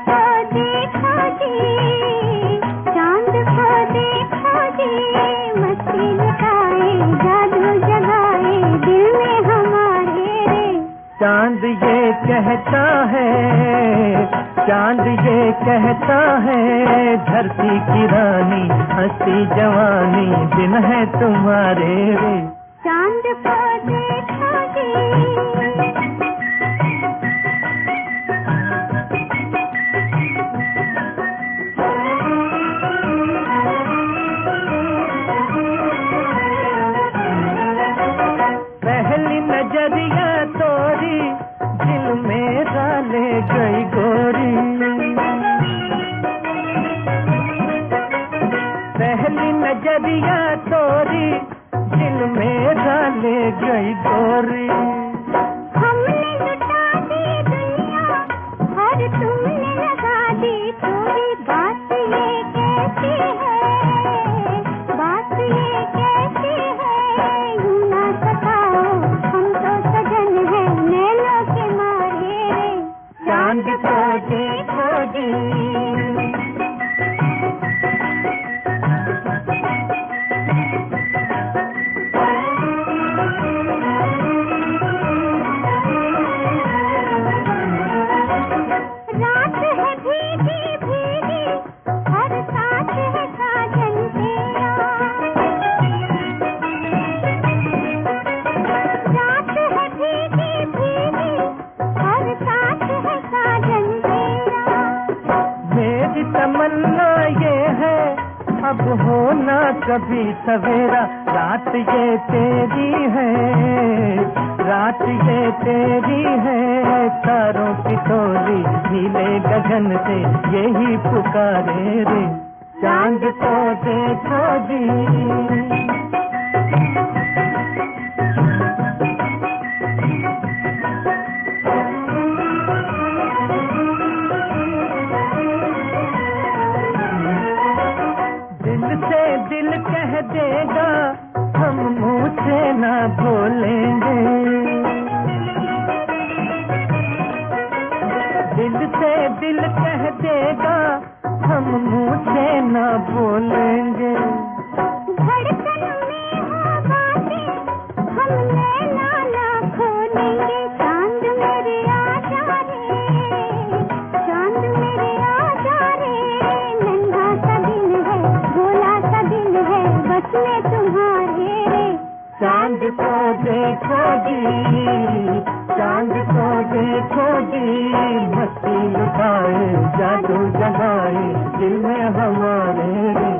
को देखो जी, चांद को देखो जी, मस्ती लुटाए जादू जगाए दिल में हमारे रे। चांद ये कहता है, चांद ये कहता है, धरती की रानी हंसी जवानी दिन है तुम्हारे रे। चांद को देखो जी, पहली नजरिया तोरी दिल मेरा ले गई गोरी, पहली नजरिया तोरी दिल मेरा ले गई गोरी। हमने लुटा दी दुनिया और तुमने लगा दी थोड़ी, बात ये कैसी है, बात ये कैसी है, यूं ना सताओ हम तो सजन है नैनों के मारे रे। चांद को देखो जी, रात है भीगी भीगी और साथ है साजन तेरा, रात है भीगी भीगी और साथ है साजन तेरा। मेरी तमन्ना ये है अब होना कभी सवेरा, रात ये तेरी है, रात ये तेरी है, तारों की टोली नीले गगन से यही पुकारे रे। चांद को देखो जी, दिल से दिल कह देगा हम मुँह से ना बोलेंगे, दिल से दिल कह देगा हम मुँह से ना बोलेंगे। धड़कन में हो बातें हम नैना ना खोलेंगे, चांद मेरे आजा रे, चांद मेरे आजा रे, नन्हा सा दिन है भोला सा दिन है बस में तुम्हारे रे। चांद को देखो जी, चांद को देखो जी, मस्ती लुटाए जादू जगाए दिल में हमारे रे।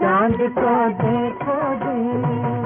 चांद को देखो जी।